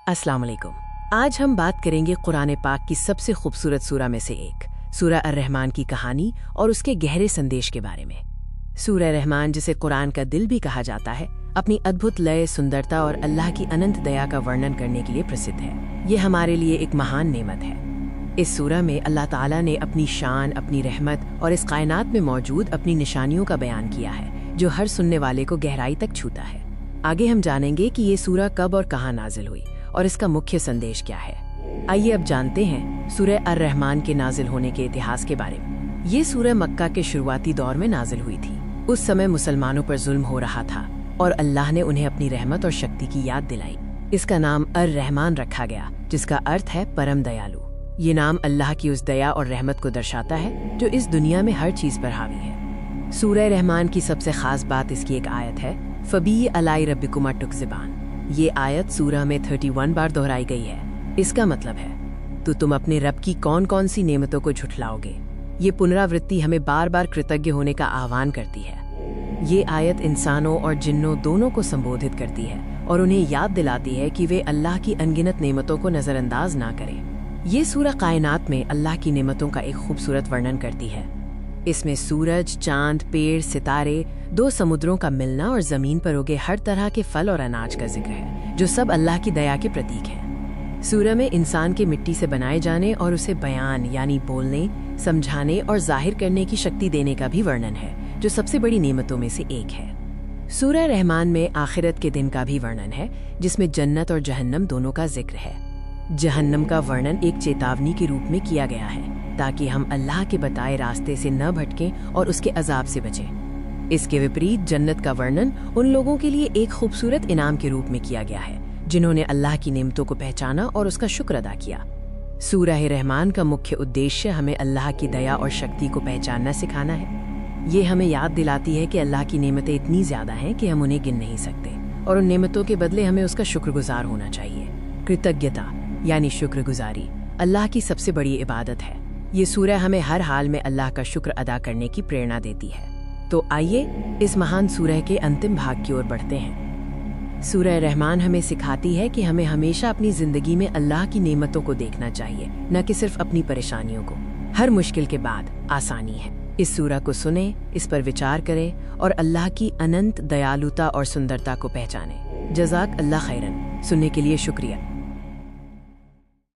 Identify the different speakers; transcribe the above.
Speaker 1: अस्सलाम वालेकुम। आज हम बात करेंगे कुरान पाक की सबसे खूबसूरत सूरा में से एक सूरा अर्रहमान की कहानी और उसके गहरे संदेश के बारे में। सूरा रहमान, जिसे कुरान का दिल भी कहा जाता है, अपनी अद्भुत लय, सुंदरता और अल्लाह की अनंत दया का वर्णन करने के लिए प्रसिद्ध है। ये हमारे लिए एक महान नेमत है। इस सूरा में अल्लाह ताला ने अपनी शान, अपनी रहमत और इस कायनात में मौजूद अपनी निशानियों का बयान किया है, जो हर सुनने वाले को गहराई तक छूता है। आगे हम जानेंगे कि ये सूरा कब और कहाँ नाजिल हुई और इसका मुख्य संदेश क्या है। आइए अब जानते हैं सूरह अर्रहमान के नाजिल होने के इतिहास के बारे में। ये सूरह मक्का के शुरुआती दौर में नाजिल हुई थी। उस समय मुसलमानों पर जुल्म हो रहा था और अल्लाह ने उन्हें अपनी रहमत और शक्ति की याद दिलाई। इसका नाम अर्रहमान रखा गया, जिसका अर्थ है परम दयालु। ये नाम अल्लाह की उस दया और रहमत को दर्शाता है जो इस दुनिया में हर चीज पर हावी है। सूरह रहमान की सबसे खास बात इसकी एक आयत है, फबी अलाई रब्बिकुमा तुकज़िबान। ये आयत सूरह में 31 बार दोहराई गई है। इसका मतलब है, तो तुम अपने रब की कौन कौन सी नेमतों को झुठलाओगे। ये पुनरावृत्ति हमें बार बार कृतज्ञ होने का आह्वान करती है। ये आयत इंसानों और जिन्नों दोनों को संबोधित करती है और उन्हें याद दिलाती है कि वे अल्लाह की अनगिनत नेमतों को नजरअंदाज ना करें। ये सूरह कायनात में अल्लाह की नेमतों का एक खूबसूरत वर्णन करती है। इसमें सूरज, चांद, पेड़, सितारे, दो समुद्रों का मिलना और जमीन पर उगे हर तरह के फल और अनाज का जिक्र है, जो सब अल्लाह की दया के प्रतीक हैं। सूरह में इंसान के मिट्टी से बनाए जाने और उसे बयान यानी बोलने, समझाने और जाहिर करने की शक्ति देने का भी वर्णन है, जो सबसे बड़ी नेमतों में से एक है। सूरह रहमान में आखिरत के दिन का भी वर्णन है, जिसमें जन्नत और जहन्नम दोनों का जिक्र है। जहन्नम का वर्णन एक चेतावनी के रूप में किया गया है, ताकि हम अल्लाह के बताए रास्ते से न भटकें और उसके अजाब से बचें। इसके विपरीत जन्नत का वर्णन उन लोगों के लिए एक खूबसूरत इनाम के रूप में किया गया है, जिन्होंने अल्लाह की नेमतों को पहचाना और उसका शुक्र अदा किया। सूरह रहमान का मुख्य उद्देश्य हमें अल्लाह की दया और शक्ति को पहचानना सिखाना है। ये हमें याद दिलाती है कि अल्लाह की नेमतें इतनी ज्यादा हैं कि हम उन्हें गिन नहीं सकते, और उन नेमतों के बदले हमें उसका शुक्रगुजार होना चाहिए। कृतज्ञता यानी शुक्रगुजारी अल्लाह की सबसे बड़ी इबादत है। ये सूरह हमें हर हाल में अल्लाह का शुक्र अदा करने की प्रेरणा देती है। तो आइए इस महान सूरह के अंतिम भाग की ओर बढ़ते हैं। सूरह रहमान हमें सिखाती है कि हमें हमेशा अपनी जिंदगी में अल्लाह की नेमतों को देखना चाहिए, न कि सिर्फ अपनी परेशानियों को। हर मुश्किल के बाद आसानी है। इस सूरह को सुने, इस पर विचार करें और अल्लाह की अनंत दयालुता और सुंदरता को पहचानें। जज़ाक अल्लाह खैरन। सुनने के लिए शुक्रिया।